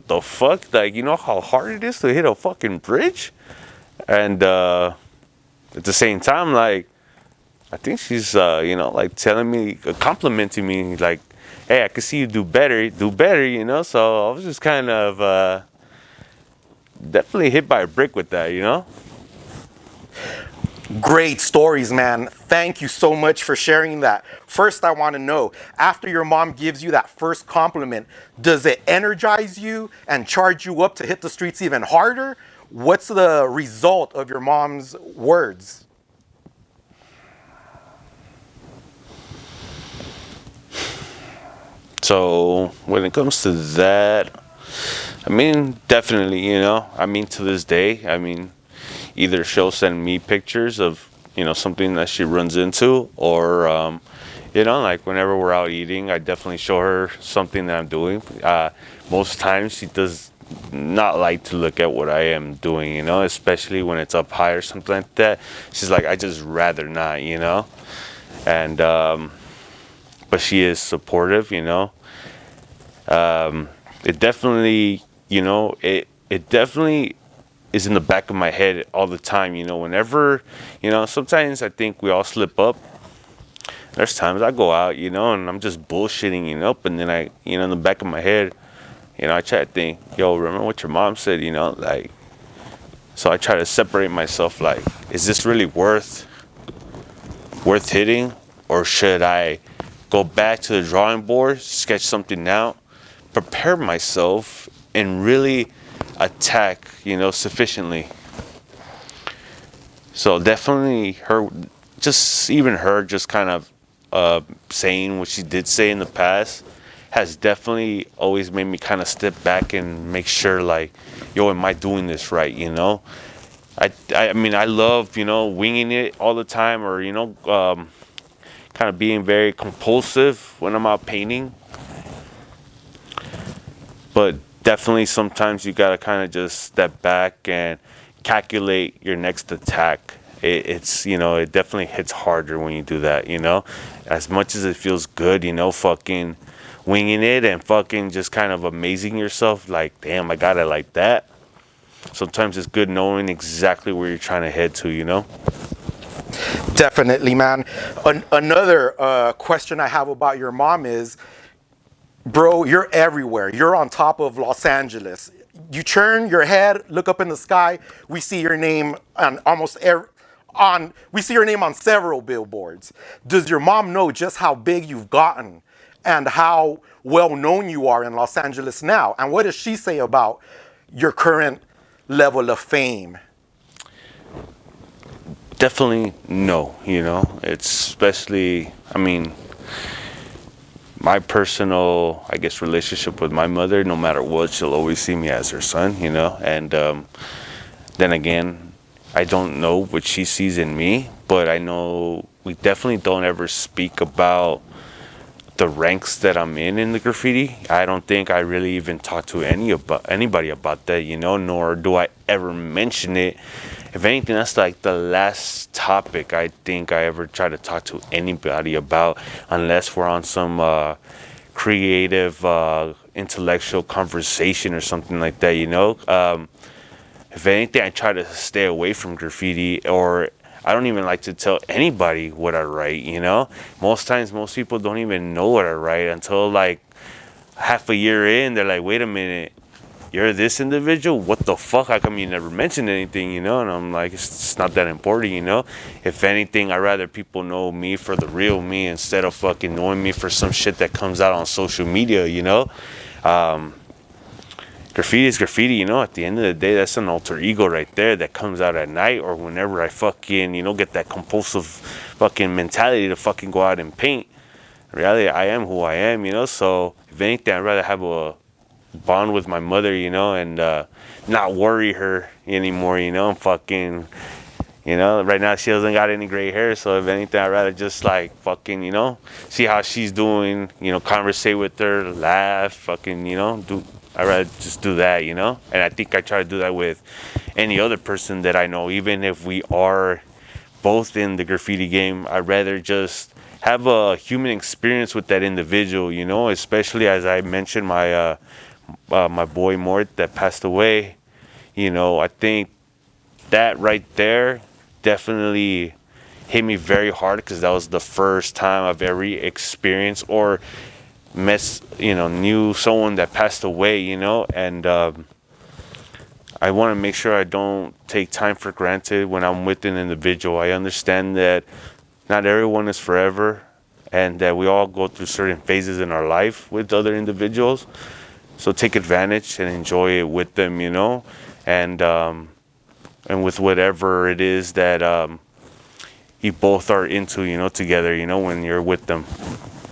what the fuck? Like, you know how hard it is to hit a fucking bridge? And at the same time, like, I think she's, you know, like telling me, complimenting me, like, hey, I can see you do better, you know? So I was just kind of definitely hit by a brick with that, you know? Great stories, man. Thank you so much for sharing that. First, I want to know, after your mom gives you that first compliment, does it energize you and charge you up to hit the streets even harder? What's the result of your mom's words? So when it comes to that, I mean, definitely, you know, I mean, to this day, I mean, either she'll send me pictures of, you know, something that she runs into, or, you know, like whenever we're out eating, I definitely show her something that I'm doing. Most times she does not like to look at what I am doing, you know, especially when it's up high or something like that. She's like, I just rather not, you know, and, but she is supportive, you know. It definitely, you know, it definitely is in the back of my head all the time, you know, whenever, you know, sometimes I think we all slip up. There's times I go out, you know, and I'm just bullshitting, you know, and then I, you know, in the back of my head, you know, I try to think, yo, remember what your mom said, you know, like, so I try to separate myself, like, is this really worth hitting, or should I go back to the drawing board, sketch something out, prepare myself, and really attack, you know, sufficiently. So definitely her, just even her just kind of saying what she did say in the past has definitely always made me kind of step back and make sure, like, yo, am I doing this right, you know? I mean, I love, you know, winging it all the time, or, you know, kind of being very compulsive when I'm out painting. But definitely sometimes you gotta kind of just step back and calculate your next attack. It's, you know, it definitely hits harder when you do that, you know? As much as it feels good, you know, fucking winging it and fucking just kind of amazing yourself, like, damn, I got it like that. Sometimes it's good knowing exactly where you're trying to head to, you know? Definitely, man. Another question I have about your mom is, bro, you're everywhere. You're on top of Los Angeles. You turn your head, look up in the sky, we see your name on we see your name on several billboards. Does your mom know just how big you've gotten and how well known you are in Los Angeles now? And what does she say about your current level of fame? Definitely no, you know? It's especially, I mean, my personal, I guess, relationship with my mother, no matter what, she'll always see me as her son, you know? And then again, I don't know what she sees in me, but I know we definitely don't ever speak about the ranks that I'm in the graffiti. I don't think I really even talk to anybody about that, you know, nor do I ever mention it. If anything, that's like the last topic I think I ever try to talk to anybody about, unless we're on some creative, intellectual conversation or something like that, you know. If anything, I try to stay away from graffiti, or I don't even like to tell anybody what I write, you know. Most times, most people don't even know what I write until like half a year in. They're like, wait a minute, you're this individual? What the fuck? How come you never mentioned anything, you know? And I'm like, it's not that important, you know? If anything, I'd rather people know me for the real me instead of fucking knowing me for some shit that comes out on social media, you know? Graffiti is graffiti, you know? At the end of the day, that's an alter ego right there that comes out at night, or whenever I fucking, you know, get that compulsive fucking mentality to fucking go out and paint. In reality, I am who I am, you know? So if anything, I'd rather have a bond with my mother, you know, and not worry her anymore, you know. And fucking, you know, right now she doesn't got any gray hair, so if anything, I'd rather just like fucking, you know, see how she's doing, you know, conversate with her, laugh, fucking, you know, I'd rather just do that, you know. And I think I try to do that with any other person that I know, even if we are both in the graffiti game. I'd rather just have a human experience with that individual, you know, especially as I mentioned my boy Mort that passed away, you know, I think that right there definitely hit me very hard, because that was the first time I've ever experienced or knew someone that passed away, you know. And I want to make sure I don't take time for granted when I'm with an individual. I understand that not everyone is forever, and that we all go through certain phases in our life with other individuals. So take advantage and enjoy it with them, you know, and with whatever it is that you both are into, you know, together, you know, when you're with them.